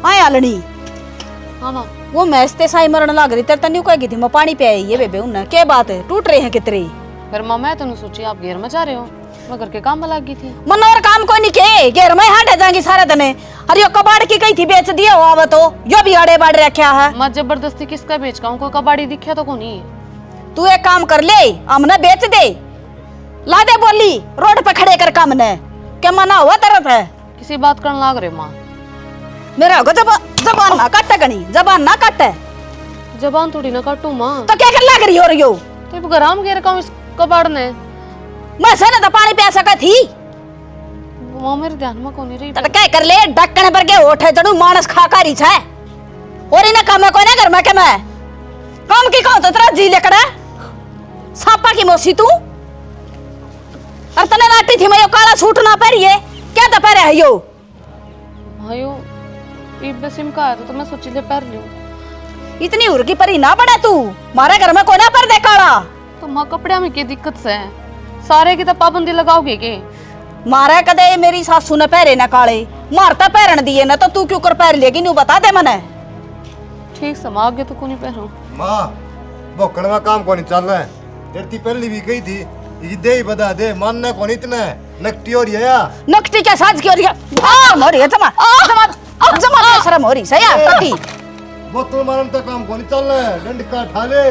हाँ आलनी हाँ माँ। वो मैसते साई मरण लग रही तेरे तन्यू कहेगी थी मैं पानी पे आई ये बेबे उन्हें क्या बात है टूट रहे हैं कितरे फिर माँ मैं तो सोची आप घेर में जा रहे हो, मैं घर के काम में लग गई थी। मन और काम को नहीं के घेर में हाट जाएंगी सारे तने अरे यो कबाड़ की कही थी बेच दिया हो आवा तो यो भी आड़े बाड़ रखा है। मैं जबरदस्ती किसका बेच का हूँ, कोई कबाड़ी दिखा तो को नहीं। तू एक काम कर ले हमने बेच दे ला दे बोली रोड पे खड़े कर काम ने क्या मना हुआ तरत है किसी बात करने लाग रहे माँ। मेरा होगा जबान ना काटे गनी जबान ना काटे जबान थोड़ी ना काटू माँ। तो क्या कर लग रही हो रही हो तो गराम घेर का इस कबाड़ ने मैं से ना तो पानी प्या सका थी माँ मेरे ध्यान में कौन नहीं रही। तो क्या कर ले ढक्कन पर के ओठे चढ़ू मानस खा कारी छे और इन्हें काम कोई ना घर में के मैं काम की कहूं तो तेरा जी लेकड़ा सांपा की मौसी तू और तने नाटी थी मैं यो काला सूट ना पहरिए क्या तो पहरे है यो भाइयों इब सिम का आया तो मैं सोची ले पैर लियो। इतनी उर्गी परी ना बड़ा तू मारे घर में कोई ना पर दे काला तो माँ कपड़े में की दिक्कत से है, सारे की तो पाबंदी लगाओगे के। मारे कदे मेरी सासू ने पहरे ना काले मारता पहरन दिए ना तो तू क्यों कर पहर लेगी न्यू बता दे मने। ठीक समा आगे तो को नहीं पहरो माँ भोकड़ में काम को नहीं चल रहा है तेरी पहली भी कही थी ये दे ही बता दे मानना कौन इतना है नकटी और ये या नकटी के साज की और ये मोरी है जमा जमा जमा शर्म हो रही सही है कटी बोतल मारन तक काम को नहीं चल रहा है डंडा ठा ले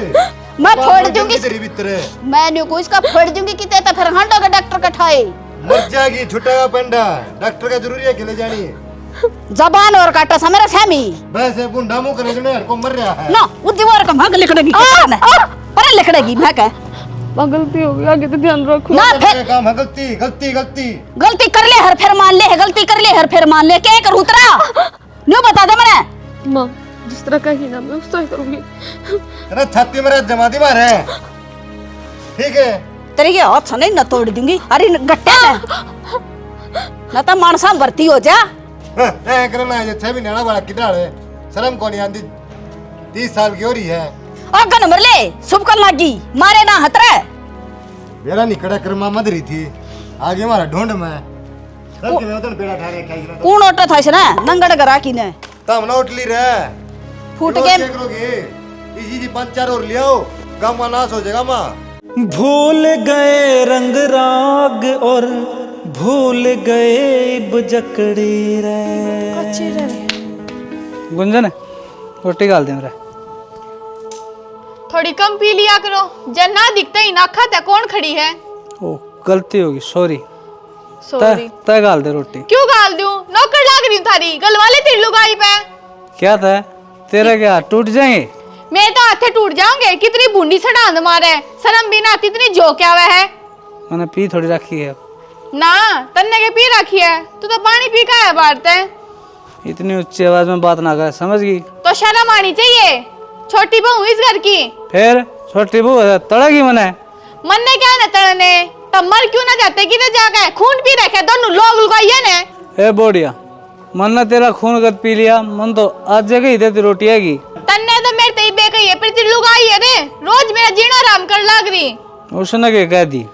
मैं फोड़ दूंगी तेरी भीतर मैं न्यू को इसका फोड़ दूंगी किते तो फिर हंडो का डॉक्टर का ठाए मर जाएगी छुटेगा पेंडा डॉक्टर का जरूरी है कि ले जानी जबान और काटा सा मेरा सहमी वैसे बुंडा मुंह करे जने को मर रहा है ना उद्दी और का भाग लिखड़ेगी पर लिखड़ेगी मैं कह गलती हो गई आगे तो ध्यान रखो ना फिर काम है गलती गलती गलती गलती कर ले हर फिर मान ले गलती कर ले हर फिर मान ले क्या करूं तेरा न्यू बता दे मैंने माँ जिस तरह कही ना मैं उस तरह करूंगी। तेरा छाती में जमा दी मार है ठीक है तेरे ये हाथ से नहीं न तोड़ दूंगी अरे गट्टे में ना तो मानसा भर्ती हो जा ए करना है 6 महीने वाला किडाल है शर्म को नहीं आंदी 30 साल की हो रही है अगन मर ले शुभ कर लागी मारे ना हतरे मेरा निकड़ा कर्मा मदरी थी आगे हमारा ढूंढ में सब के मैं तो पेड़ा ठा रहे खाई कौन ओटा था इसने नंगड़ गरा की ने तम ना उठली रे फूट के करोगे इसी जी 5-4 और ले आओ गांव का नाश हो जाएगा मां भूल गए रंग राग और भूल गए बजकड़ी रे गुंजन रोटी डाल दे मेरा थोड़ी कम पी लिया करो जन्ना दिखता ही ना खाता कौन खड़ी है। ओ गलती होगी सॉरी सॉरी तय गाल दे रोटी क्यों गाल दूं नौकर लाग रही हूं थारी गलवाले तेरी लुगाई पे क्या था तेरा क्या टूट जाएंगे मैं तो हाथे टूट जाऊंगे कितनी बूंदी सड़ांद मारे शर्म भी ना आती इतनी जो क्या हुआ है मैंने पी थोड़ी रखी है ना तन्ने के पी रखी है तू तो पानी पी का है बारते इतनी ऊंची आवाज में बात ना कर समझ गई तो शर्म आनी चाहिए छोटी बहू इस घर की फिर छोटी बहू तड़ेगी मने मन ने क्या न तड़ने तब मर क्यों ना जाते कि जाके खून पी रखे दोनों लोग लुगाइए ने ए बोडिया मन ने तेरा खून गद पी लिया मन तो आज जगह ही देती रोटी आएगी तन्ने तो मेरे ते बे कही है फिर तेरी लुगाई है रे रोज मेरा जीना आराम कर लाग रही उसने क्या कह दी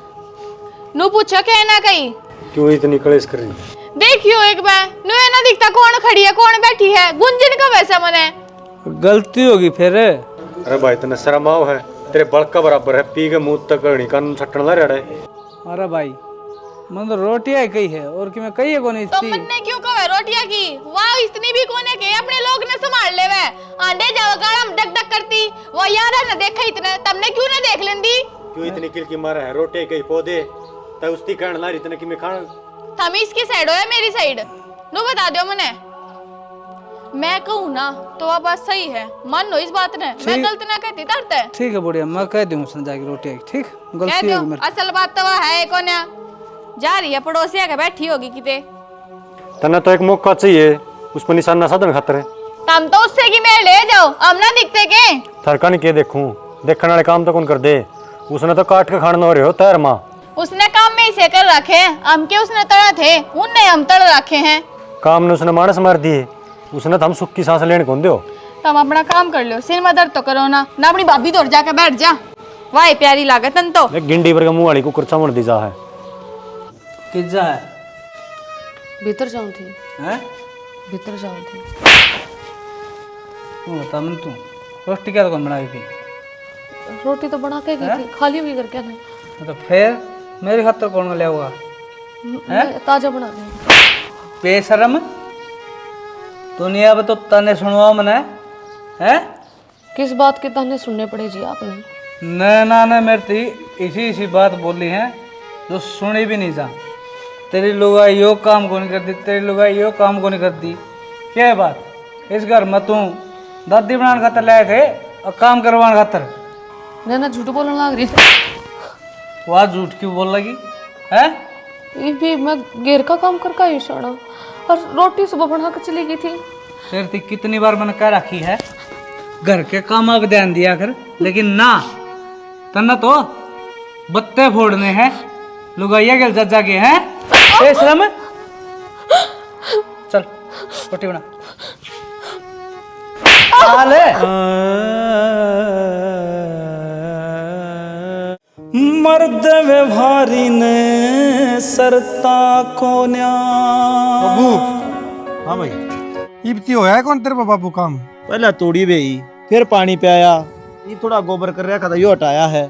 नु पूछो क्या ना कही क्यों इतनी कलेश कर रही देखियो एक बार नु ना दिखता कौन खड़ी है कौन बैठी है गुंजन का वैसा मने गलती होगी फिर अरे भाई तने शर्म आओ है तेरे बड़का बराबर है पी के मुंह तक गणी कान छटन ला रहा है। अरे भाई मन तो रोटियां कही है और कि मैं कही है कोनी तो थी मन्ने क्यों कहे रोटियां की वाह इतनी भी कोने के अपने लोग ने संभाल ले वे आंडे जाओ गाड़म डक डक करती वो यार न देखा इतने तुमने क्यों ना देख लेंदी क्यों इतनी किल की मारा है रोटे कई पौधे त उसती कहन ला रही तने कि मैं खान तुम इसकी साइड हो या मेरी साइड नु बता दो मने मैं कहूँ ना तो अब बात सही है मान लो इस बात ने मैं गलत ना कहती तरते ठीक है बुढ़िया मैं कह दूँ उसने जाके रोटी आएगी ठीक कह गलती दो होगी मेरी असल बात तो वह है कोन्या जा रही है पड़ोसिया के बैठी होगी किते तने तो एक मौका चाहिए उस पर निशाना साधन खातर है तुम तो उससे की मैं ले जाओ हम ना दिखते के थरका नहीं के देखूं देखने वाले काम तो कौन कर दे उसने तो काट के खाना हो रहे हो तैर माँ उसने काम में इसे कर रखे हम के उसने तड़ा थे उनने हम तड़ रखे हैं काम ने उसने मानस मार दिए उसने तो हम सुख की सांस लेने कौन दो तुम अपना काम कर लो सिर में दर्द तो करो ना ना अपनी भाभी तोड़ जाके बैठ जा वाह प्यारी लागत तन तो गिंडी पर मुंह वाली को कुर्चा मोड़ दी जा है पिज्जा है भीतर जाऊं थी हैं भीतर जाओ दी। तू बता मन, तू रोटी क्या कौन बनाई थी? रोटी तो बना के गई थी, खाली हुई करके ना। तो फिर मेरे खातर कौन ले होगा? मैं ताजा बना दी। बेशरम, दुनिया में तो तने सुनवा मने है। किस बात के ताने सुनने पड़े जी आपने? नैना ने मेरे ती इसी बात बोली है जो सुनी भी नहीं जा। तेरी लुगाई यो काम को नहीं करती, तेरी लुगाई यो काम को नहीं करती। क्या है बात? इस घर में तू दादी बनाने खातर लाए थे और काम करवाने खातर। ना झूठ बोलने लग रही। वो आज झूठ क्यों बोल लगी है? ये भी मैं घेर का काम करके आई शाना, और रोटी सुबह बना के चली गई थी। तेरे ती कितनी बार मैंने कह रखी है घर के काम पे ध्यान दिया कर, लेकिन ना तन्ना तो बत्ते फोड़ने हैं लुगाइया के जज्जा के हैं। बेशरम, चल रोटी बना। आले मर्द व्यवहारी ने सरता कोन्या। बाबू। हाँ भाई, इब्ती होया है कौन तेरे को बाबू काम? पहला तोड़ी बेई, फिर पानी पियाया, ये थोड़ा गोबर कर रहा था यो हटाया है।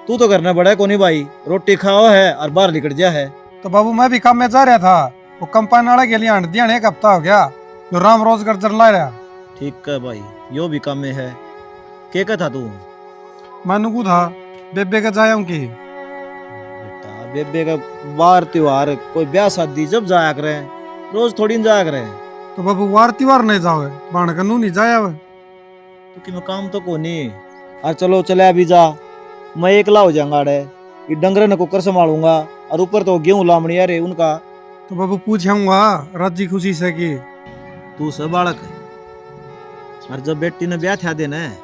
तू तो करना बड़ा है कोनी भाई, रोटी खाओ है और बाहर निकल जा है। तो बाबू मैं भी काम में जा रहा था, वो कंपाइन वाला के लिए दिया एक हफ्ता हो गया, जो राम रोज कर चल रहा। ठीक है भाई, यो भी काम में है। क्या था तू? मैनू था बेबे का जाया की बेटा बेबे का बार त्योहार कोई ब्याह शादी जब जाया करे, रोज थोड़ी न जाया करे। तो बाबू वार त्योहार नहीं जाओ बाण कनू नहीं जाया वे। तो कि मैं काम तो कोनी और चलो चले अभी जा, मैं एकला हो जाऊंगा अड़े, ये डंगर न कुकर संभालूंगा और ऊपर तो गेहूं लामणी है रे उनका। तो बाबू पूछूंगा राजी खुशी से कि तू सब बालक है, और जब बेटी ने ब्याह था देना है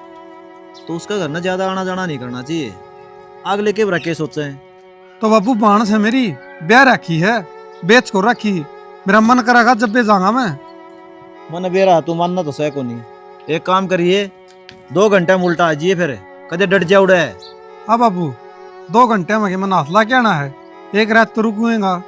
तो उसका घर न ज्यादा आना जाना नहीं करना चाहिए। अगले के रखे सोचे हैं। तो बाबू बाण से मेरी ब्याह रखी है, बेच को रखी, मेरा मन करेगा जब भी जाऊंगा मैं। मन बेरा तू मानना तो सह को नहीं। एक काम करिए, 2 घंटे में उल्टा आ जाइए, फिर कदे डट जा उड़े। हाँ बाबू, 2 घंटे में मैं नासला क्या ना है, एक रात तो रुकूंगा।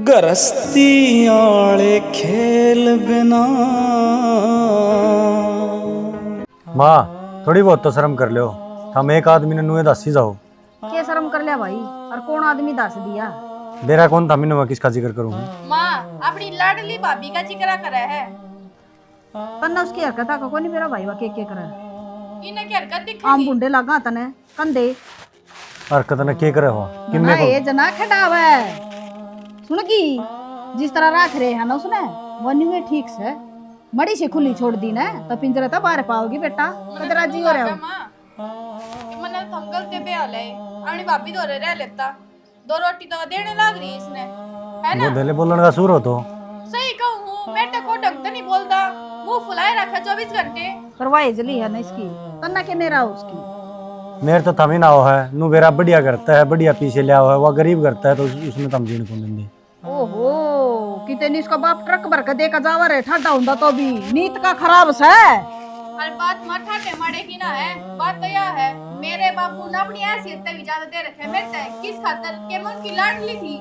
गरस्ती आले खेल बिना। माँ थोड़ी बहुत तो शर्म कर लो, हम एक आदमी ने नुए दस ही जाओ। क्या शर्म कर लिया भाई, और कौन आदमी दस दिया? मेरा कौन था, मैं किसका जिक्र करूंगी? माँ अपनी लाडली भाभी का जिक्र करे है। तन्ना उसकी हरकत का कोनी मेरा भाई वा के करे। इन्हें की हरकत दिख आम बुंडे लगा तने कंधे हरकत ने के करे हो ना ये जना खटावे सुन की जिस तरह रख रहे हैं ना उसने वनी में ठीक से मड़ी से खुली छोड़ दी ना तो पिंजरा तो बाहर पाओगी बेटा। कदर राजी हो रहे हो? मैंने थंगल के पे आले अपनी भाभी तो रह लेता, 2 रोटी तो देने लग रही इसने, है ना? वो दिले बोलने का सूर हो तो सही कहूँ, बेटे को ढंग से नहीं बोलता, मुंह फुलाए रखा 24 घंटे। करवाए जली है ना इसकी तन्ना के मेरा उसकी। मेरे तो थमी ना हो है, नु बेरा बढ़िया करता है, बढ़िया पीछे लिया हुआ है, वह गरीब करता है तो उसमें तम जीने को देंगे। ओहो कितने इसका बाप ट्रक भर के देकर जावा रे ठाडा हुंदा तो भी नीत का खराब से। हर बात मत ठाटे मारे की ना है, बात तो यह है मेरे बाबू ने अपनी हैसियत से भी ज्यादा दे रखे मेरे से। किस खातर के मन की लाडली थी,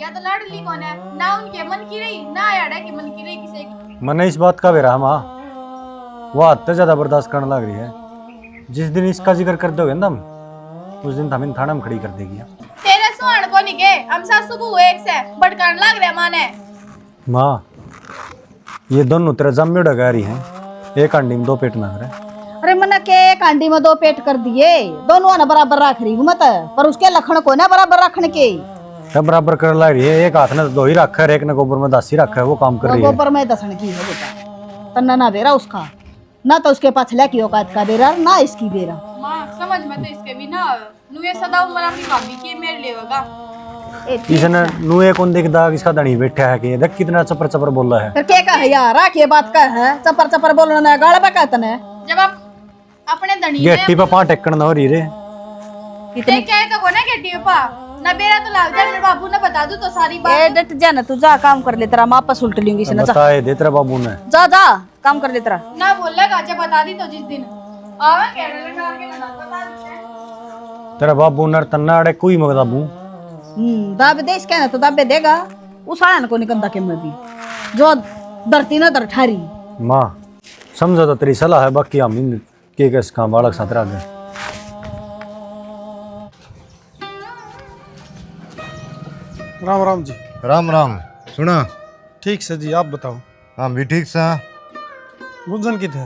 या तो लाडली कौन है ना, उनके मन की रही ना यार के मन की रही किसी की। मैंने इस बात का भी रहा माँ, वो हद से ज्यादा बर्दाश्त करने लग रही है। जिस दिन इसका जिक्र कर दोगे ना उस दिन हम इन थाना में खड़ी कर देगी। तेरे सुहान को नहीं के हम सासू को एक से भटकाने लग रहे माने। माँ ये दोनों तेरे जम्मे डगा रही हैं, एक अंडी में 2 पेट ना करे। अरे मना के एक अंडी में 2 पेट कर दिए, दोनों ना बराबर रख रही हूँ मत, पर उसके लखन को ना बराबर रखने के सब बराबर कर ला रही है। एक हाथ ने 2 ही रखा है, एक ने गोबर में 10 ही रखा है, वो काम कर रही है। गोबर में 10 की है बेटा, तन्ना ना बेरा उसका ना तो उसके पछले की औकात का बेरा ना इसकी बेरा। माँ समझ में तो इसके भी ना नुए सदा उम्र अपनी भाभी की मेरे लिए होगा। इसने नुए कौन दिखदा किसका धनी बैठा है कि देख कितना चपर चपर बोल रहा है। फिर क्या कहे यार, आखिए बात का है, चपर चपर बोलना ना गाड़ पे कहते ने। जब आप अपने धनी गेट्टी पे पाँव टेकन ना हो रही रे। इतने क्या है कहो ना गेट्टी पा ना बेरा तो लाग जा, मेरे बाबू ने बता दूं तो सारी ए बात। डट जा ना, तू जा काम कर ले, तेरा वापस उल्ट लूंगी इसने। जा बताए दे तेरा बाबू ने। जा जा काम कर ले तेरा। ना बोलेगा जब बता दी तो जिस दिन आवे कहने लगा के ना बता दूं। तेरा बाबू नर तन्ना अड़े कोई मगदाबू। दाबे दे इसके ना तो दाबे देगा। उसाड़ा ना को निकंदा के में भी जो धरती ना दर ठारी। माँ समझो तो तेरी सलाह है, बाकी हम इन के किस काम बालक साथ रह गए। राम राम जी। राम राम। सुना ठीक से जी, आप बताओ। हम भी ठीक सा। गुंजन की थे?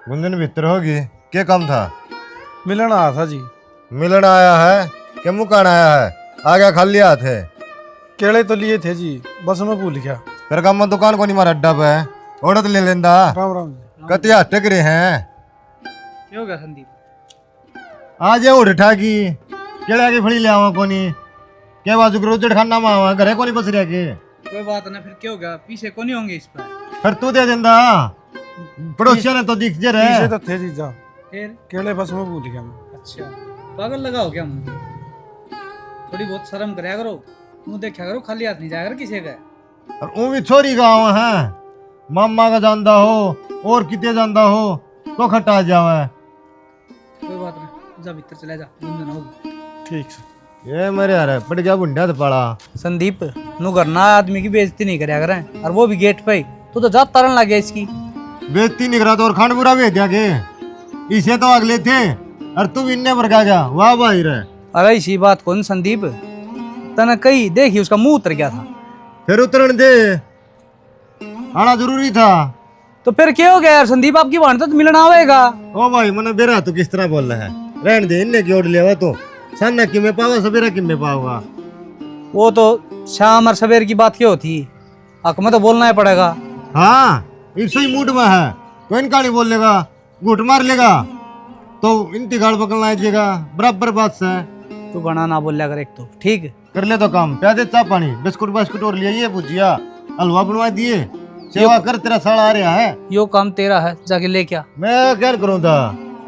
गुंजन भीतर होगी। क्या काम था? मिलन आया था जी। मिलन आया है क्या मुकान आया है? आ गया खाली हाथ है। केले तो लिए थे जी, बस मैं भूल गया। फिर काम में दुकान को नहीं मारा अड्डा पे औरत ले लेंदा। राम राम जी। कतिया टक रहे हैं। क्या हो गया संदीप? आज उठ ठाकी केड़ा की फड़ी ले आवा कोनी के बाजू रोजड़ खाना में आवा घरे कोनी बस रह के। कोई बात ना, फिर क्या हो गया? पीछे को नहीं होंगे इस पर। फिर तू दे देंदा। पड़ोसिया ने तो दिख जे रहे। पीछे तो थे जी, जा फिर केले बस मैं भूल गया मैं। अच्छा पागल लगाओ क्या मुझे? थोड़ी बहुत शर्म कराया करो, मुंह देखा करो, खाली हाथ नहीं जाया कर किसी का। और वो भी छोरी गाँव है, मामा का जानदा हो और किते जानदा हो तो खटा जावे। कोई बात नहीं, जा भीतर चला जा, गुंजन होगी। ठीक से। ये मेरे यार पड़ गया बुंडा तो पड़ा। संदीप नु करना आदमी की बेइज्जती नहीं करया करें, और वो भी गेट पे। तू तो जात तरन लग गया इसकी। बेइज्जती नहीं करा तो और खांड बुरा भेज दिया के। इसे तो अगले थे और तू इन्ने पर गया वाह भाई रे। अरे इसी बात कौन संदीप तने कही देखी, उसका मुंह उतर गया था। फिर उतरण दे, आना जरूरी था। तो फिर क्या हो गया यार संदीप? आपकी वांटा तो मिलना आवेगा। ओ भाई मने बेरा तू किस तरह बोल रहा है? रहने दे, इन्ने की ओर लेवा तो साना कि मैं पावा सवेरा कि मैं पाऊंगा। वो तो शाम और सवेर की बात क्या होती, हक में तो बोलना ही पड़ेगा। हाँ इस ही मूड में है तो इनका नहीं बोल लेगा, घुट मार लेगा तो इनती गाड़ पकड़ना आएगा, बराबर बात से। तू बना ना बोल कर एक तो ठीक कर ले तो काम, प्यादे चाय पानी बिस्कुट बास्कुट और लिए भुजिया हलवा बनवा दिए, सेवा कर, तेरा साला आ रहा है। यो काम तेरा है, जाके ले क्या। मैं क्या करूँ था,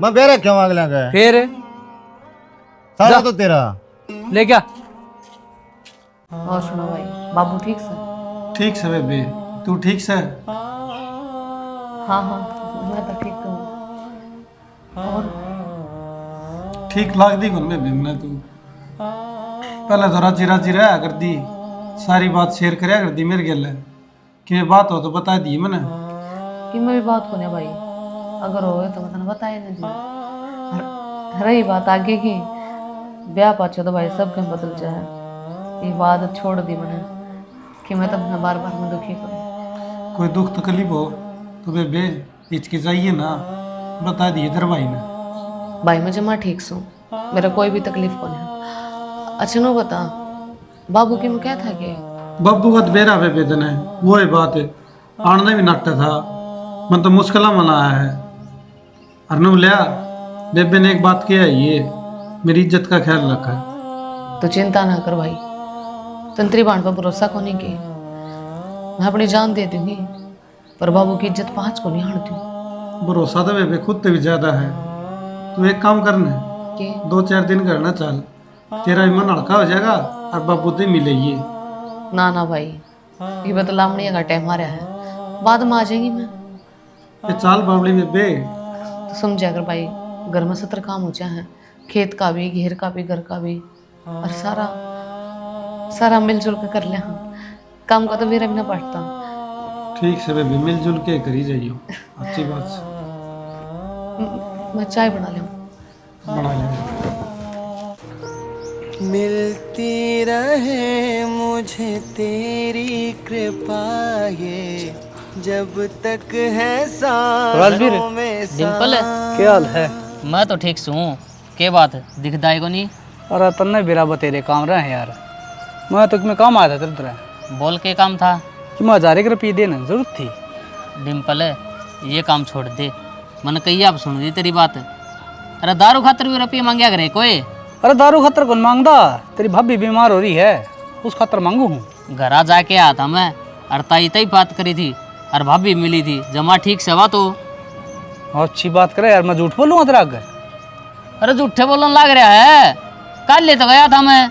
मैं बेरा क्यों मांग लगा? फिर सारा तो तेरा ले क्या। और सुनो भाई, बाबू ठीक से? ठीक से बेबी, तू ठीक से? हाँ हाँ मैं तो ठीक हूँ। ठीक लाग दी कौन बेबी मैं? तू पहले तो राजी राजी रहा कर दी, सारी बात शेयर करया कर दी मेरे गल। कि बात हो तो बता दी मैंने। कि मैं भी बात होने भाई, अगर होए तो बताना, बताए ना जी। रही बात आगे की, ब्याह पाछो तो भाई सब कहीं बदल जाए। ये बात छोड़ दी मैंने कि मैं तो अपना बार बार में दुखी करूँ। कोई दुख तकलीफ हो तो बेबे हिचकिचाइए ना, बता दिए तेरे भाई ने। भाई मैं जमा ठीक सू, मेरा कोई भी तकलीफ को नहीं। अच्छा नो बता, बाबू की मैं क्या था कि बब्बू का बेरा बेबे तने वो ही बात है, आने भी नट्टा था, मन तो मुश्किल मना आया है। अरनू लिया बेबे ने एक बात किया है, ये मेरी इज्जत का ख्याल रखा है। तो चिंता ना कर भाई, तंत्री बाण पर भरोसा को नहीं की, मैं अपनी जान दे दूंगी, पर बाबू की इज्जत पाँच को नहीं हारती। भरोसा तो बेबे खुद से भी ज्यादा है। तू एक काम करना, कि 2-4 दिन करना चल, तेरा भी मन हल्का हो जाएगा और बाबू से मिलेगी। ना ना भाई, ये बतलावनी का टाइम आ रहा है, बाद में आ जाएगी मैं। ये चाल बावली बेबे। तो समझा कर भाई, घर में 70 काम हो जाए हैं, खेत का भी, घेर का भी, घर का भी, और सारा सारा मिलजुल के कर ले। हाँ काम का तो मेरा भी ना पड़ता। ठीक से बेबी, मिलजुल के करी जाइयो, अच्छी बात से। मैं चाय बना लूँ। बना लेंगे। मिलती रहे मुझे तेरी कृपा, ये जब तक है सांसों में डिम्पल, क्या हाल है? मैं तो ठीक हूँ। के बात दिखदाई को नहीं? अरे तन्ने बेरा बतेरे काम रहे हैं यार, मैं तो तुम्हें काम आया था तेरे तरह। बोल के काम था कि मैं 1000 रुपये देना जरूरत थी। डिम्पल ये काम छोड़ दे, मन कही आप सुन दी तेरी बात। अरे दारू खातर भी रुपये मांगया करे कोई? अरे दारू खतर कौन मांगदा, तेरी भाभी बीमार हो रही है, उस खातर मांगू हूँ। घर आ जाके आया था मैं, और ताई तई बात करी थी, और भाभी मिली थी, जमा ठीक से हुआ तो। और अच्छी बात करे यार, मैं झूठ बोलूँगा तेरा आगे? अरे झूठे बोलने लग रहा है, कल ले तो गया था मैं।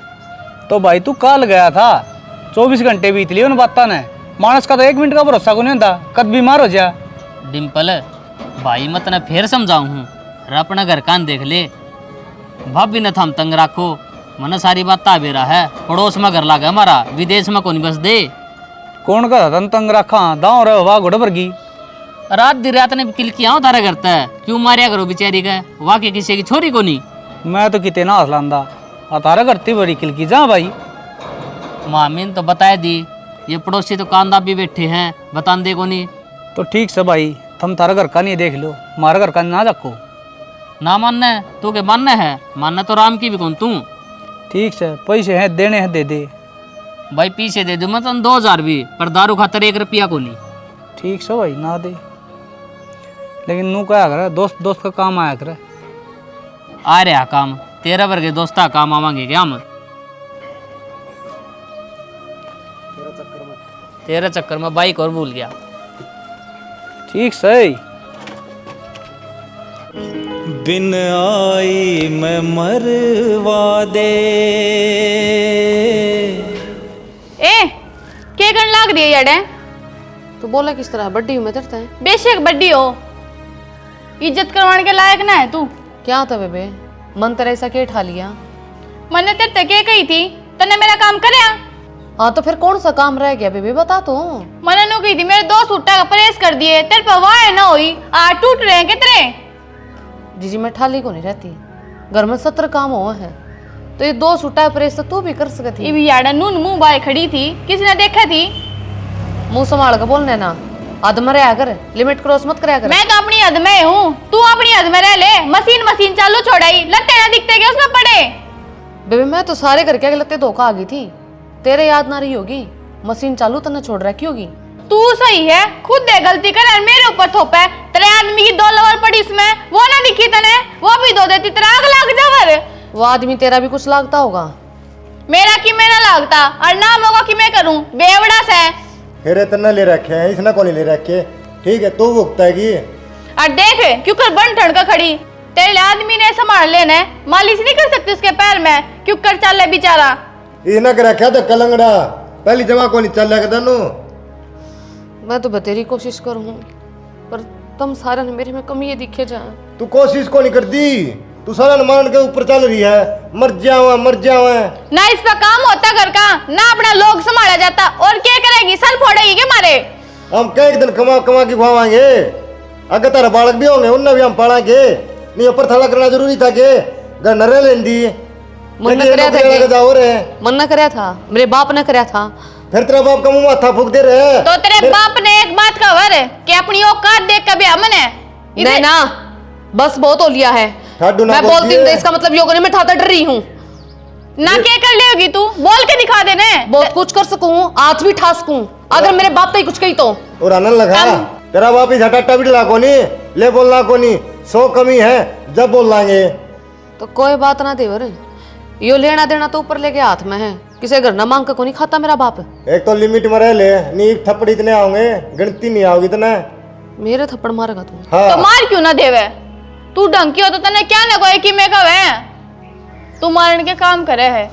तो भाई तू कल गया था, 24 घंटे बीत लिए उन बातों ने। मानस का तो 1 मिनट का भरोसा को नहीं होता, कद बीमार हो जा। डिम्पल भाई मत न फिर समझाऊँ हूँ, और अपना घर कान देख ले। भाभी न थम तंग रखो, मन सारी बात ताबेरा है। पड़ोस में घर लागे हमारा, विदेश में कौन बस दे। कौन का तन तंग रखा दाँव रहे वाह घोड़े पर की। रात दी रात ने किल किया तारा करता है, क्यों मारिया करो बेचारी का, वाकई किसी की छोरी को नहीं। मैं तो कितने ना हंसलांदा तारा करती बड़ी किल की जा भाई। मामी ने तो बताया दी, ये पड़ोसी तो कांदा भी बैठे हैं, बतान को नहीं। तो ठीक से भाई, तुम तारा घर का नहीं देख लो, हमारा घर का ना रखो। ना मानना है तू के मानना है, मानना तो राम की भी कौन तू। ठीक से पैसे हैं देने हैं दे दे भाई, पीछे दे दूँ मैं तुम 2000 भी, पर दारू खातर 1 रुपया को नहीं। ठीक से भाई ना दे, लेकिन नू क्या करे, दोस्त दोस्त का काम आया करे। आ रहा काम, तेरा वर्गे दोस्ता काम आवांगे क्या हम? तेरे चक्कर में बाइक और भूल गया। ठीक सही। बिन आई मैं मरवा दे। ए के करने लाग रही है याडे? तो बोला किस तरह, बड्डी में डरता है। बेशक बड्डी हो, इज्जत करवाने के लायक ना है तू। क्या था बेबे, मन तेरा ऐसा के ठा लिया? मैंने तेरे तक के कही थी, तने मेरा काम करया। हाँ तो फिर कौन सा काम रह गया बेबे, बता तो। मैंने नु कही थी मेरे 2 सूटा का प्रेस कर दिए, तेरे पर वाह ना हुई, आ टूट रहे हैं कितने। जीजी मैं ठाली को नहीं रहती, घर में 70 काम हुआ है, तो ये 2 सूटा प्रेस तो तू भी कर सकती। ये भी याडा नून मुंह बाय खड़ी थी, किसी ने देखा थी? मुंह संभाल कर बोलने ना, हद में रहा कर, लिमिट क्रॉस मत कराया कर। मैं तो अपनी हद में हूँ, तू अपनी हद में रह ले। मशीन चालू छोड़ाई, लत्ते ना दिखते क्या उसमें पड़े। बेबे मैं तो सारे घर के लत्ते धोखा आ गई थी, तेरे याद ना रही होगी। मशीन चालू तने छोड़ रखी होगी। तू सही है, खुद दे गलती कर और मेरे ऊपर थोपे। तेरे आदमी की 2 लवर पड़ी इसमें, वो ना दिखी तने, वो भी धो देती, तेरा आग लग जावर। वो आदमी तेरा भी कुछ लागता होगा। मेरा कि मेरा लागता, और नाम होगा कि मैं करूं, बेवड़ा से। फिर इतना ले रखे हैं, इसने कौन ले रखे? ठीक है तू भुगतेगी। और देख क्यों कर बन ठंड का खड़ी, तेरे आदमी ने संभाल लेना है, मालिश नहीं कर सकती उसके पैर में, क्यों कर चल ले बेचारा। इना के रखा था कलंगड़ा, पहली जमा को नहीं चल रहा नु। मैं तो बतेरी कोशिश करूँ, पर तुम सारे ने मेरे में कमी ये दिखे जा। तू कोशिश को नहीं कर दी, तू सारा मान के ऊपर चल रही है, मर जावा ना। इस पर काम होता घर का, ना अपना लोग संभाला जाता, और क्या करेगी, सर फोड़ेगी के मारे। हम कई दिन कमा कमा के खुआवाएंगे, अगर तेरा बालक भी होंगे उन्हें भी हम पालेंगे। नहीं ऊपर थला करना जरूरी था के घर न रह लेंदी। मन न करया था, मन न करया था, मेरे बाप ने करया था। फिर तेरा बाप का मुंह माथा फूक दे रहे। तो तेरे बाप ने एक बात कवर कि अपनी औकात देख कभी हमने नहीं ना, बस बहुत हो लिया है। मैं बोलती हूँ इसका मतलब योग नहीं, मैं ठाता डर रही हूँ ना। क्या कर लेगी तू, बोल के दिखा देने। बहुत कुछ कर सकूं, आज भी ठा सकूं, अगर मेरे बाप पे कुछ कही तो। और आनंद लगा तेरा बाप ही झटा भी ला कोनी, ले बोलना कोनी, 100 कमी है जब बोल लाएंगे। तो कोई बात ना देवर, यो लेना देना तो ऊपर लेके हाथ में है, किसी घर ना मांग का को नहीं खाता मेरा बाप। एक तो लिमिट में रह ले, नी थप्पड़ इतने आओगे, गिनती नहीं आओगी इतना। मेरे थप्पड़ मारेगा तू? हाँ। तो मार क्यों ना देवे, तू ढंग की हो तो तने क्या ना कोई कि मैं कवे तू मारने के काम करे है।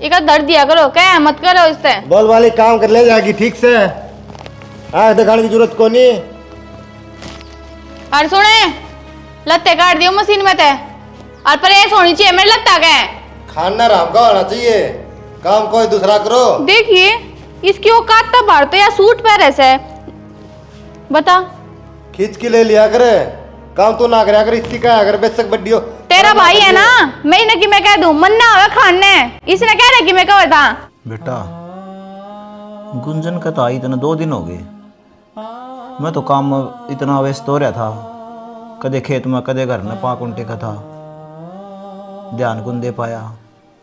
एक दर्द दिया करो, क्या मत करो इससे। बोल वाली काम कर ले जाएगी ठीक से, आँख दिखाने की जरूरत को नहीं। और सुने, लत्ते काट दियो मशीन में ते, और परेश होनी चाहिए मेरे लगता है। खाना राम का होना चाहिए, काम कोई दूसरा करो। देखिए इसकी औकात तो भारत या सूट पहरे से बता, खींच के ले लिया करे, काम तो ना करे, अगर इसकी क्या अगर बेशक बड्डी हो। तेरा भाई है ना, मैं न कि मैं कह दूं मन ना आवे खाने, इसने कह रहा कि मैं कह था। बेटा गुंजन का तो आई इतना 2 दिन हो गए, मैं तो काम में इतना व्यस्त हो रहा था, कदे खेत में कदे घर में पाकुंटे का था, ध्यान को दे पाया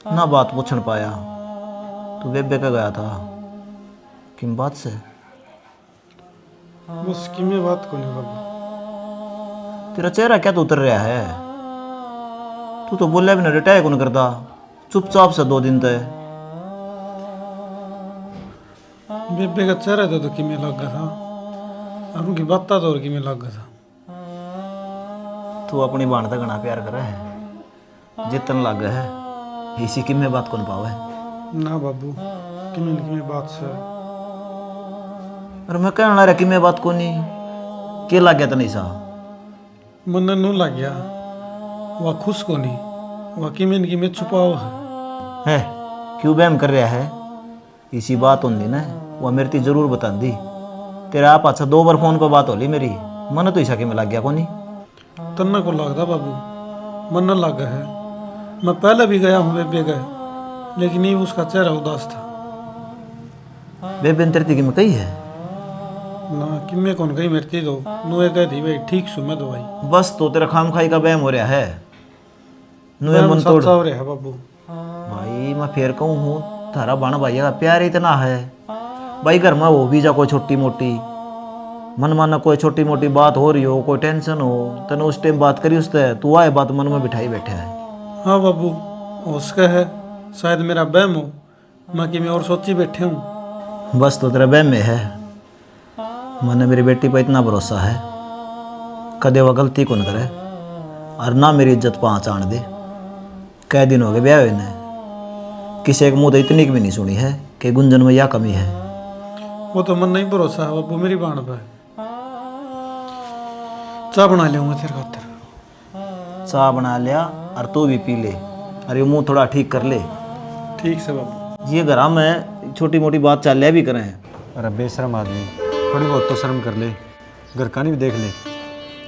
ना, बात पूछन पाया। तो बेबे का गया था किन बात से? बस की में बात को नहीं बाबा। तेरा चेहरा क्या तो उतर रहा है, तू तो बोले भी ना, रिटायर कौन करता, चुपचाप से 2 दिन तय बेबे का चेहरा तो किमें लग गया था और उनकी बातें तो और किमें लग गया था। तू अपनी बाण तक घना प्यार करे है, जितन लग है इसी की में बात कौन पावे। ना बाबू किमें बात से और मैं कहना रहा कि मैं बात को नहीं के लग गया तो नहीं सा मन नू लग गया वह खुश को नहीं वह किमें छुपाओ है। क्यों बहम कर रहा है। इसी बात होती ना वह मेरे ती जरूर बता दी। तेरा आप अच्छा 2 बार फोन पर बात हो ली मेरी, मन तो ऐसा कि मैं लग गया को नहीं। तन्ना को लगता बाबू मन न लग है। मैं पहले भी गया हूँ बेबे गए, लेकिन ये उसका चेहरा उदास था। बेबे ने तेरी में कही है ना कि मैं कौन गई मेरी तो नुए कह दी भाई ठीक सु मैं दवाई बस तो तेरा खाम खाई का बहम हो रहा है। नुए मैं मन तोड़ सच्चा हो रहा है बाबू। भाई मैं फिर कहूँ हूँ थारा बाण भाई का प्यार इतना है भाई। घर में वो भी जा कोई छोटी मोटी मन माना कोई छोटी मोटी बात हो रही हो, कोई टेंशन हो, तने उस टाइम बात करी उससे तू आए बात मन में बिठाई बैठा है। हाँ बाबू उसका है शायद मेरा बहम हो, मैं कि मैं और सोची बैठे हूँ। बस तो तेरा बहम में है। मैंने मेरी बेटी पर इतना भरोसा है कदे वह गलती कौन करे और ना मेरी इज्जत पहचान दे। कई दिन हो गए ब्याह हुए ने, किसी एक मुँह तो इतनी की भी नहीं सुनी है कि गुंजन में यह कमी है। वो तो मन नहीं भरोसा है बाबू मेरी बाण पे। चाय बना लिया मैं तेरे खातिर। चाय बना लिया और तू भी पी ले और ये मुँह थोड़ा ठीक कर ले। ठीक से बाबू। ये घर में छोटी मोटी बात चल लिया भी करें। अरे बेशरम आदमी, थोड़ी बहुत तो शर्म कर ले, घर का नहीं भी देख ले।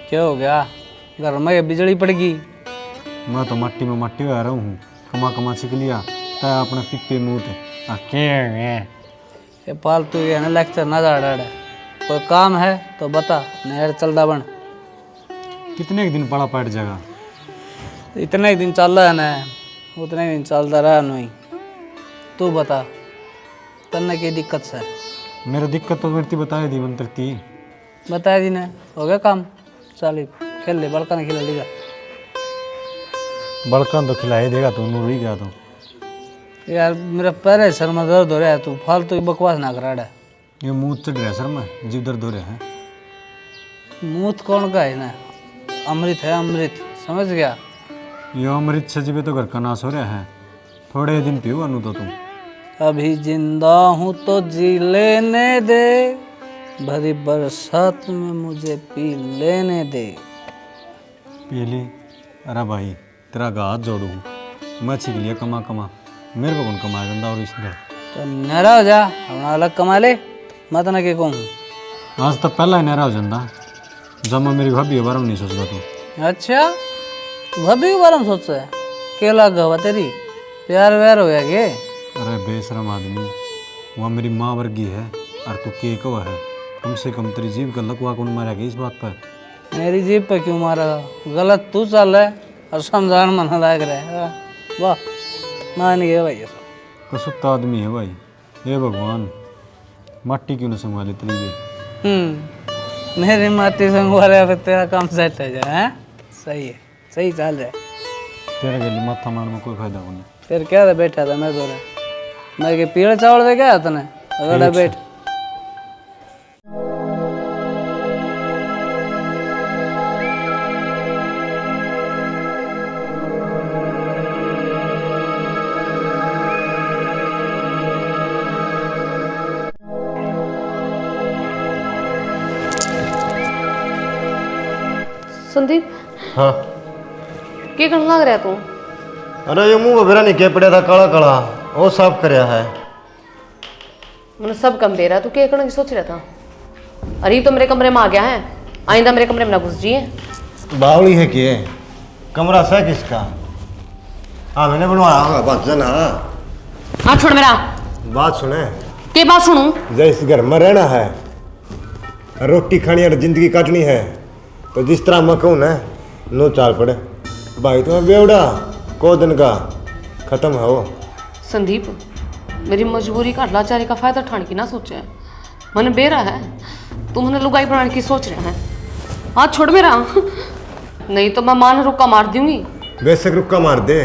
क्या हो गया, घर में बिजली पड़ गई? मैं तो मट्टी में मट्टी आ रहा हूँ, कमा कमा सीख लिया तय अपना पिप्पे मुँह थे। ये फालतू ये ना लेक्चर ना दाड़ा, कोई काम है तो बता, नहर चलदा बन। कितने एक दिन पड़ा पैट जाएगा? इतना ही दिन चल रहा है ना, उतना ही दिन चलता रहा नहीं। तू बता तन्ने की दिक्कत से? मेरा दिक्कत तो मेरी बताए दी मंत्रती बताया दी ने, हो गया काम। चल खेल ले, बड़का ने खिला लेगा। बड़का तो खिलाए देगा तो नूर ही गया तो। यार मेरा पैर है, सर में दर्द हो रहा है, तू फालतू की बकवास ना करा है। ये मुँह चढ़ रहा है सर में, जीव दर्द हो रहा है। मूत कौन का है ना, अमृत है अमृत, समझ गया? ये अमृत से जीवे तो घर का नाश हो रहा है। थोड़े दिन पियो अनु तो तुम। अभी जिंदा हूँ तो जी लेने दे, भरी बरसात में मुझे पी लेने दे। पी ले। अरे भाई तेरा हाथ जोड़ू, मैं सीख लिया कमा कमा, मेरे को कौन कमाया गंदा और इसलिए तो नहरा हो जा, अपना अलग कमा ले, मत ना के कहूँ। आज तक पहला ही नहरा हो जाता जब मैं मेरी भाभी के बारे में नहीं सोचता तू। अच्छा भाभी के बारे में सोच है, क्या लगा हुआ तेरी, प्यार व्यार हो गया के? अरे बेशरम आदमी, वहाँ मेरी माँ वर्गी है और तू के को है। कम से कम तेरी जीव का लकवा कौन मारेगा इस बात पर? मेरी जीप पे क्यों मारा? गलत तू चल रहा है और समझान मन लाग रहा है। वाह मान गया भाई, कसुत्ता आदमी है भाई। हे भगवान, माटी क्यों न संभाले तेरी भी। मेरी माटी संगवाले पे तेरा काम सेट है जा। हैं सही है, सही चल रहा है। तेरे गली माथा मारने में कोई फायदा नहीं। फिर क्या था, बैठा था मैं तो रहा, मैं के पीले चावल दे गया तने अगर बैठ। संदीप हाँ। क्या करने लग रहा तू? अरे ये मुंह वगैरह नहीं क्या पड़ा था काला काला, वो साफ करया है। मैंने सब कम दे रहा, तू क्या करने की सोच रहा था? अरे तो मेरे कमरे में आ गया है, आइंदा मेरे कमरे में ना घुस जिए। बावली है कि कमरा सा किसका? हाँ मैंने बनवाया होगा, बात जना। हाँ छोड़ मेरा बात सुने। के बात सुनूं? जैसे घर में रहना है, रोटी खानी और जिंदगी काटनी है, तो जिस तरह मैं कहूँ ना नो चाल पड़े। भाई तुम्हें बेवड़ा को दिन का खत्म है वो। संदीप मेरी मजबूरी का लाचारी का फायदा उठाने की ना सोचा है। मैंने बेरा है, तू मैंने लुगाई बनाने की सोच रहा है। हाँ छोड़ मेरा, नहीं तो मैं मान रुक्का मार दूंगी। बेशक रुक्का मार दे,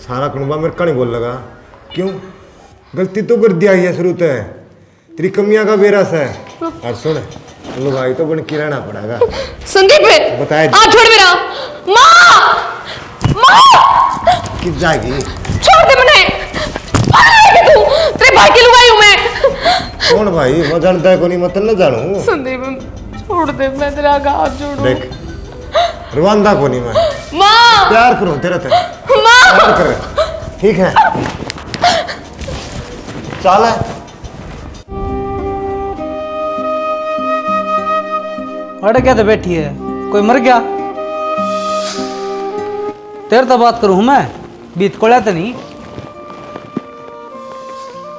सारा कुनबा मेरे का नहीं बोल लगा। क्यों? गलती तो कर दिया ही है शुरू से, तेरी कमियां का बेरस है। और सुन, लुगाई तो बन के रहना पड़ेगा। संदीप बताए आ छोड़ मेरा। माँ माँ किस जाएगी? छोड़ दे मने। तू तेरे भाई की लुगाई हूँ मैं। कौन भाई? मैं जानता है को नहीं, मतलब न जानू। संदीप छोड़ दे, मैं तेरा हाथ जोड़ू। देख रवानदा को नहीं, मैं माँ प्यार करूं तेरे से, माँ प्यार कर, ठीक है? चल अरे क्या तो बैठी है, कोई मर गया? तेरे तो बात करूं मैं, बीत कोड़ा तो नहीं।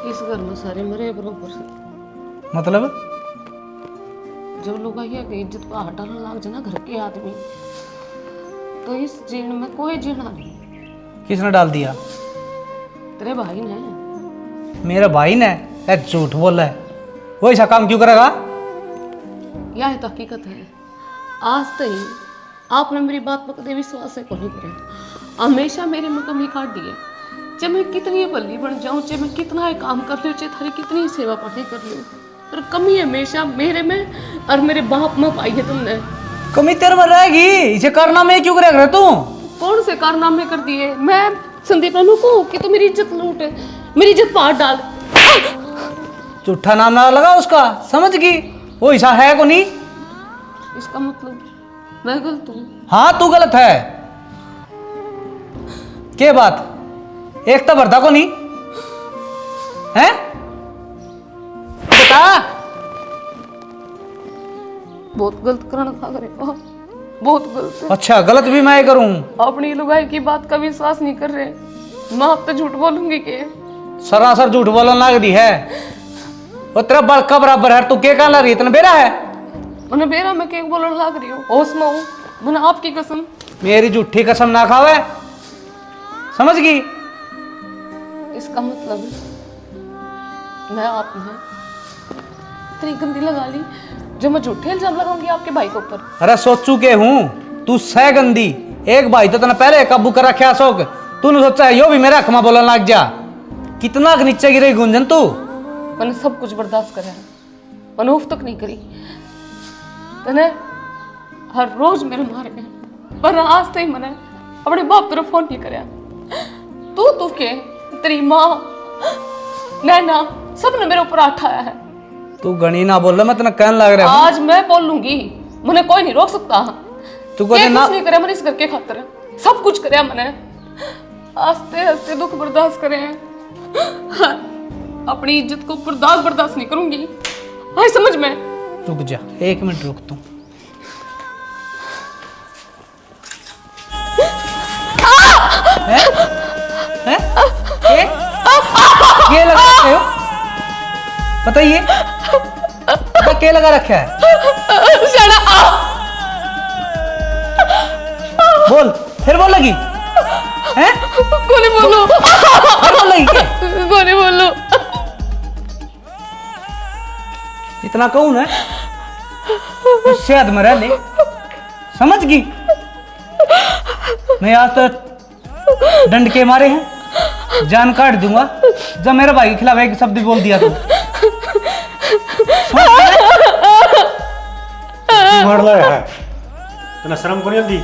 इस घर में सारे मरे बरोबर से। मतलब जब लोग की इज्जत पर हाथ डालने लग जाए ना घर के आदमी, तो इस जीण में कोई जीना नहीं। किसने डाल दिया? तेरे भाई ने। मेरा भाई ने? झूठ बोल रहा है, वो ऐसा काम क्यों करेगा? यह तो हकीकत है। आज तक आपने मेरी बात पर कभी विश्वास को नहीं करे। हमेशा मेरे में कमी काट दिए। चाहे मैं कितनी भली बन जाऊं, चाहे मैं कितना ही काम कर लूं, चाहे थारी कितनी ही सेवा पानी कर लूं, पर कमी हमेशा मेरे में और मेरे बाप में पाई है तुमने। कमी तेरे में रहेगी, इसे कारनामे क्यों करे रहे तू? कौन से कारनामे कर दिए? मैं संदीप रानू को कि तू मेरी इज्जत लूट, मेरी इज्जत पर हाथ डाल। झूठा नाम ना लगा उसका, समझ गई? वो ऐसा है को नहीं? इसका मतलब मैं गलत हूँ? हाँ तू गलत है। के बात एक तो भरता को नहीं है? बता। बहुत गलत करना था करे, बहुत गलत। अच्छा गलत भी मैं करूं? अपनी लुगाई की बात का विश्वास नहीं कर रहे। मैं अब तो झूठ बोलूंगी के? सरासर झूठ बोलने लग रही है। वो तेरा बड़का बराबर है, तू के कहा लग रही है? इतना बेरा है? मैंने बेरा में केक बोलने लग रही हूँ, होश में हूँ। मैंने आपकी कसम। मेरी झूठी कसम ना खावे, समझ गई? इसका मतलब मैं आप में इतनी गंदी लगा ली जो मैं झूठे इल्जाम लगाऊंगी आपके भाई के ऊपर। अरे सोचू के हूँ, तू सह गंदी। एक भाई तो तने पहले काबू कर रखा अशोक, तूने सोचा है यो भी मेरा अखमा बोलने लग जा। कितना नीचे गिरे गुंजन तू। मैंने सब कुछ बर्दाश्त करा, मैंने उफ तक नहीं करी। तने हर रोज मेरे मारे हैं, पर आज तक मैंने अपने बाप तरफ फोन नहीं कराया। तू के तेरी माँ नैना सबने मेरे ऊपर हाथ उठाया है। तू गणी ना बोल रहा, मैं तेने कहने लग रहा हूँ। आज मैं बोलूंगी, मुझे कोई नहीं रोक सकता। तू को ये ना कुछ नहीं करे मैंने इस घर के खातिर, सब कुछ करे मैंने। हंसते हंसते दुख बर्दाश्त करे हैं, अपनी इज्जत को बर्दाश्त नहीं करूंगी। हाय समझ में। रुक जा, एक मिनट रुक तू। हैं? ये लगा रखे हो? बताइए, क्या लगा रखा है? बोल, फिर बोल लगी हैं? गोली बोलो, फिर बोल लगी क्या? गोली बोलो। इतना कौन है? उससे हद में रह ले, समझ गई? मैं आज तो डंड के मारे हैं, जान काट दूंगा जब मेरे भाई के खिलाफ एक शब्द बोल दिया तो। मार लाया है तना शर्म को नहीं आती?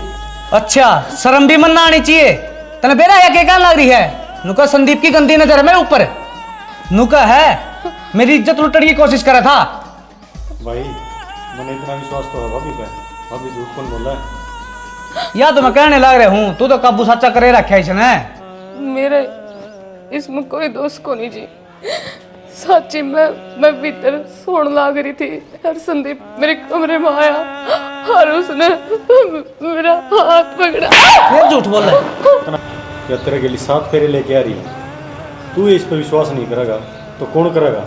अच्छा शर्म भी मनना आनी चाहिए। तने बेरा है क्या लग रही है? नुका संदीप की गंदी नजर है मेरे ऊपर। नुका है मेरी इज्जत लुटने की कोशिश करा था। भाई मैंने इतना विश्वास तो है भाभी पे, भाभी झूठ कौन बोल रहा है? या तो मैं कहने लग रहा हूँ, तू तो काबू सच्चा करे रखा है इसने। मेरे इसमें कोई दोष को नहीं जी। सच्ची मैं भीतर सोने लग रही थी और संदीप मेरे कमरे में आया और उसने मेरा हाथ पकड़ा। ये झूठ बोल रहा है। क्या तेरे के लिए 7 फेरे लेके आ रही है, तू इस पर विश्वास नहीं करेगा तो कौन करेगा?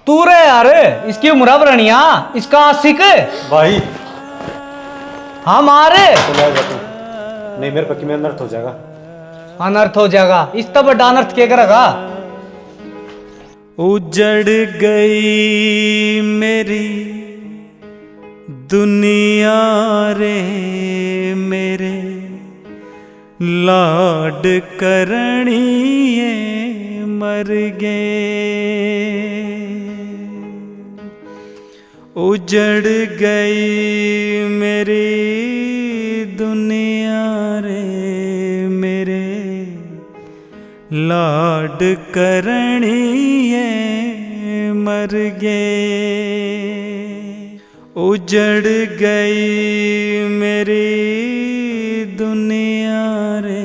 तू रे यार, इसकी उम्र बरनिया, इसका आशिक भाई हाँ मारे तो लाएगा तू नहीं, मेरे पक्की में अनर्थ हो जाएगा। अनर्थ हो जाएगा, इस तब बड़ा अनर्थ क्या करेगा? उजड़ गई मेरी दुनिया रे, मेरे लाड करनिए मर गए। उजड़ गई मेरी दुनिया रे मेरे लाड करनिए मर गए। उजड़ गई मेरी दुनिया रे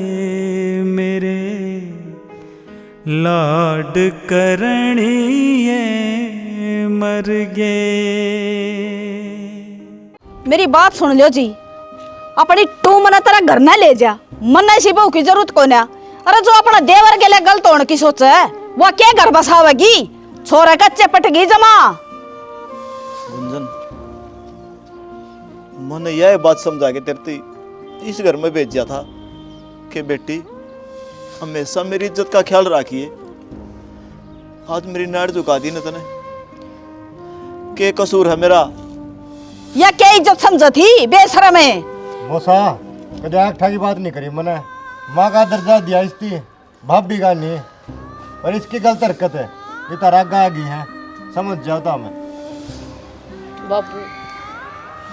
मेरे लाड करनिए मर गए। मेरी बात सुन लो जी, अपनी टू मना तेरा घर ना ले जा, मन ऐसी बहू की जरूरत को ना। अरे जो अपना देवर के लिए गलत होने की सोच है वो क्या घर बसावेगी, छोरा कच्चे पटगी जमा। गुंजन, मैंने यह बात समझा के तेरे इस घर में भेजा था कि बेटी हमेशा मेरी इज्जत का ख्याल रखिए। आज मेरी नाड़ झुका दी न तने, के कसूर है मेरा? या क्या इज्जत समझ थी बेशरम है। मौसा कदे आँख ठाकी बात नहीं करी मैंने, माँ का दर्जा दिया इसकी भाभी का नहीं, और इसकी गलत हरकत है, ये तो रागा आ गई है, समझ जाता मैं। बाबू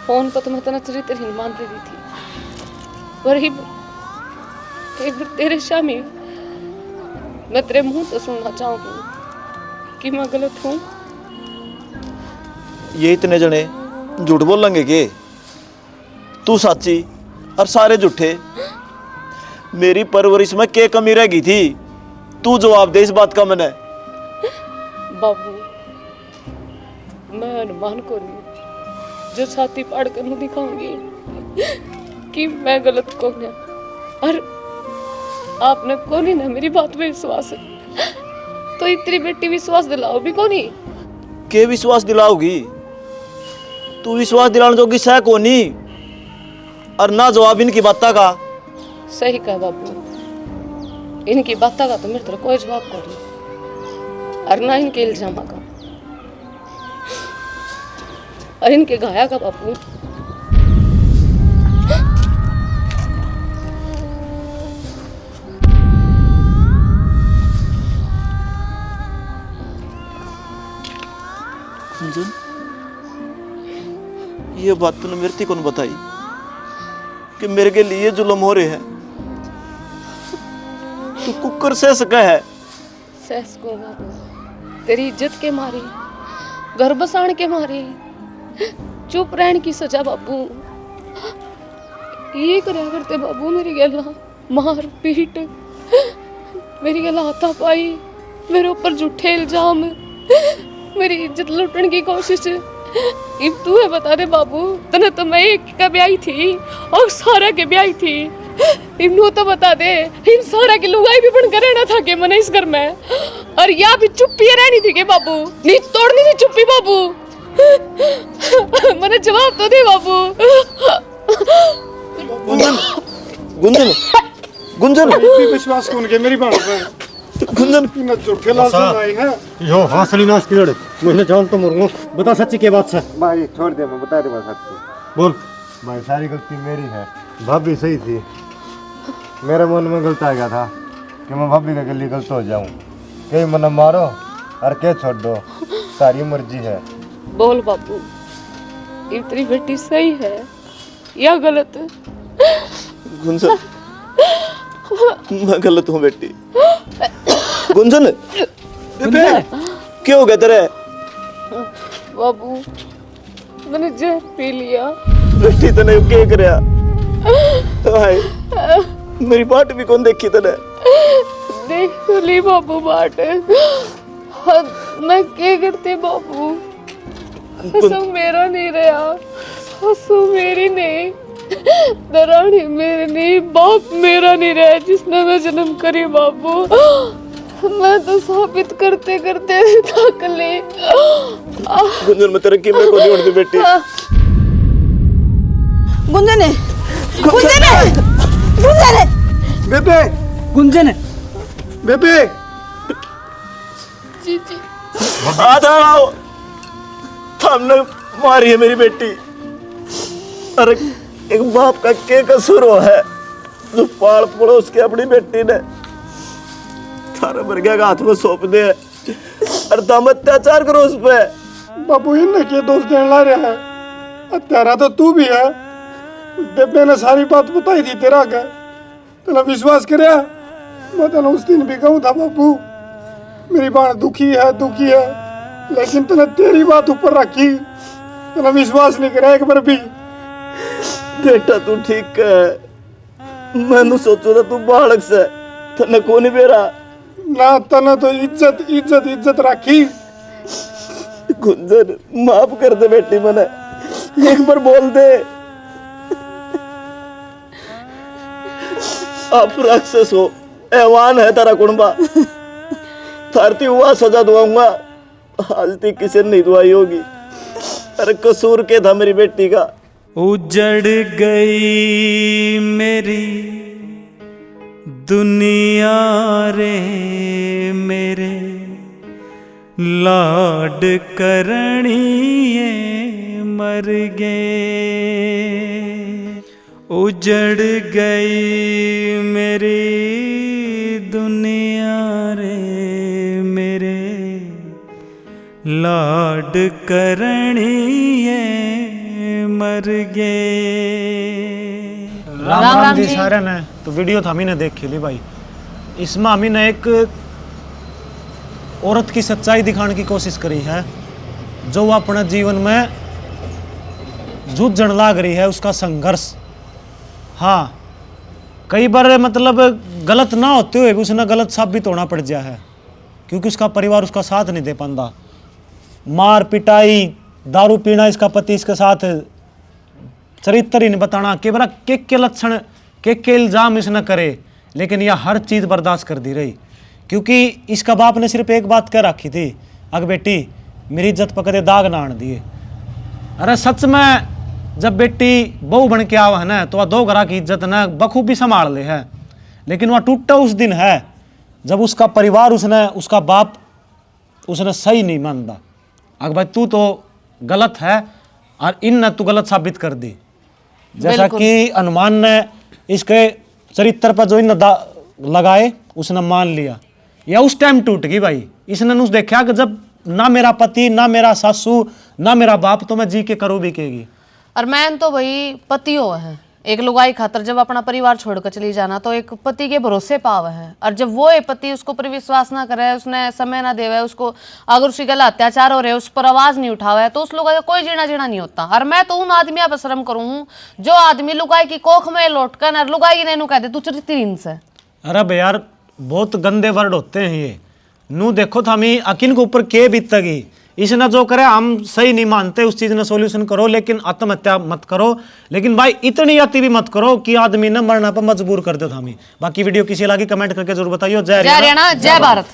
फोन पर तो मैं तना चरित्रहीन मान रही थी, पर एक बार तेरे सामने मैं तेरे मुंह से सुनना चाहूंगी कि मैं गलत हूँ। ये इतने जने झूठ बोलेंगे के? तू सच्ची और सारे झूठे। मेरी परवरिश में क्या कमी रह गई थी? तू जवाब दे इस बात का। मैंने बाबू मैं अनुमान को नहीं जो छाती फाड़ कर मुँह दिखाऊंगी कि मैं गलत कौन है, और आपने कौन ही ना मेरी बात में विश्वास है, तो इतनी बेटी विश्वास दिलाओ भी कौन ही? के विश्वास दिलाओगी? तू विश्वास दिलाने जोगी सह कोनी, और ना जवाब इनकी बात का। सही कहा बाबू, इनकी बात का तो मेरे तरफ कोई जवाब को नहीं, और ना इनके इल्जाम का और इनके घाया का। बाबू ये बात तूने मेरे थी कौन बताई कि मेरे के लिए जुल्म हो रहे हैं? तू कुकर सह सका है? सहस को बाबू, तेरी इज्जत के मारे, घर बसाण के मारे चुप रहने की सजा। बाबू ये करया करते बाबू, मेरी गला मार पीट, मेरी गला हाथा पाई, मेरे ऊपर झूठे इल्जाम, मेरी इज्जत लुटने की कोशिश। इब तू है बता दे बाबू, तने तो मैं एक का ब्याही थी और सारा के ब्याही थी। इन्हों तो बता दे, इन सारा की लुगाई भी बनकर रहना था कि मैंने इस घर में, और या भी चुप्पी रहनी थी के बाबू, नीच तोड़नी थी चुप्पी बाबू। मैंने जवाब तो दे बाबू। गुंजन, गुंजन, गुंजन, विश्वास कौन के मेरी बात पे? गुंजन न झूठे लाल सुनाई है। यो हौसली नाश की लड़े, मुझे जान तो मरूंगा। बता सच्ची क्या बात है? भाई छोड़ दे, मैं बता दूंगा सच्ची। बोल भाई, सारी गलती मेरी है, भाभी सही थी, मेरे मन में गलत आ गया था कि मैं भाभी के लिए गलत हो जाऊं। कहीं मन मारो और के छोड़ दो, सारी मर्जी है। बोल बाबू, इतनी बेटी सही है या गलत? गुंजन, मैं गलत हूँ बेटी। गुंजन, क्या हो गया तेरे? बाबू मैंने जहर पी लिया। बेटी तने क्या करया? हाय, मेरी बाट भी कौन देखी तने? देख तो ली बाबू बाट। मैं क्या करते बाबू? कसम मेरा नहीं रहा, हंसू मेरी नहीं, दरानी मेरे नहीं, बाप मेरा नहीं रहा जिसने मैं जन्म करी बाबू। मैं तो साबित करते करते थक ली। गुंजन, मैं तेरे कीमत को नहीं उड़ती बेटी। गुंजन है, गुंजन है, गुंजन है, बेबे, गुंजन है, बेबे, जी जी आओ, हमने मारी है मेरी बेटी। अरे एक बाप का क्या कसूर है जो पाल पड़ोस के अपनी बेटी ने थारा मर गया का हाथ में सौंप दे, और तुम अत्याचार करो उस पे। बाबू इन्हें के दोस्त देने ला रहा है, हत्यारा तो तू भी है। बेबे ने सारी बात बताई थी तेरा का, तेना विश्वास करया। मैं तेना उस दिन भी कहूँ था बाबू मेरी बाण दुखी है, लेकिन तने तेरी बात ऊपर रखी, तेना विश्वास नहीं करा एक बार भी। बेटा तू ठीक है, मैंने सोचो था तू बालक से तने को नहीं बेरा ना, तने तो इज्जत रखी। गुंजन माफ कर दे बेटी, मैंने एक बार बोल दे। आप राक्षस हो, ऐवान है तारा कुंबा, थारती हुआ सजा दुआऊंगा, आज तक किसी ने नहीं दुआई होगी। अरे कसूर के था मेरी बेटी का। उजड़ गई मेरी दुनिया रे मेरे लाड करणिए मर गए। उजड़ गई मेरी दुनिया रे मेरे लाड करणिए मर गए। राम जी सारे ने तो वीडियो था हमने देख ली भाई। इसमें हमने एक औरत की सच्चाई दिखाने की कोशिश करी है, जो वो अपने जीवन में जूझन लाग रही है, उसका संघर्ष। हाँ, कई बार मतलब गलत ना होते हुए भी उसने गलत साबित होना पड़ गया है, क्योंकि उसका परिवार उसका साथ नहीं दे पाता। मार पिटाई, दारू पीना, इसका पति इसके साथ चरित्र ही नहीं बताना, के बरा के लक्षण के इल्ज़ाम इसने करे, लेकिन यह हर चीज़ बर्दाश्त कर दी रही, क्योंकि इसका बाप ने सिर्फ एक बात कह रखी थी, अग बेटी मेरी इज्जत पकड़े दाग ना आने दिए। अरे सच में जब बेटी बहू बन के आवा है ना, तो वह दो घरा की इज्जत ना बखूबी संभाल ले है, लेकिन वह टूटा उस दिन है जब उसका परिवार उसका बाप उसने सही नहीं मानता। अगर भाई तू तो गलत है और इन ने तू गलत साबित कर दी, जैसा कि हनुमान ने इसके चरित्र पर जो इन लगाए उसने मान लिया, या उस टाइम टूट गई भाई। इसने उस देखा कि जब ना मेरा पति, ना मेरा सासू, ना मेरा बाप, तो मैं जी के करूँ भी कहेगी। और मैन तो भाई पति हो है, एक लुगाई खातर जब अपना परिवार छोड़कर चली जाना तो एक पति के भरोसे पाव है, और जब वो पति उसको पर विश्वास ना करे, उसने समय ना देवे उसको, अगर उसकी गला अत्याचार हो रहे उस पर आवाज नहीं उठावे, तो उस लुगाई का कोई जीना नहीं होता। और मैं तो उन आदमी पर शर्म करूँ जो आदमी लुगाई की कोख में लौट कर लुगाई ने कह दे तू चरित्रहीन से। अरे भाई यार, बहुत गंदे वर्ड होते हैं ये। नू देखो था हमें अकिन के ऊपर के बीतगी, इसने जो करे हम सही नहीं मानते, उस चीज ने सॉल्यूशन करो, लेकिन आत्महत्या मत करो। लेकिन भाई इतनी अति भी मत करो कि आदमी ने मरना पर मजबूर कर दो हमें। बाकी वीडियो किसी लगी कमेंट करके जरूर बताइए। जय हरियाणा, जय भारत।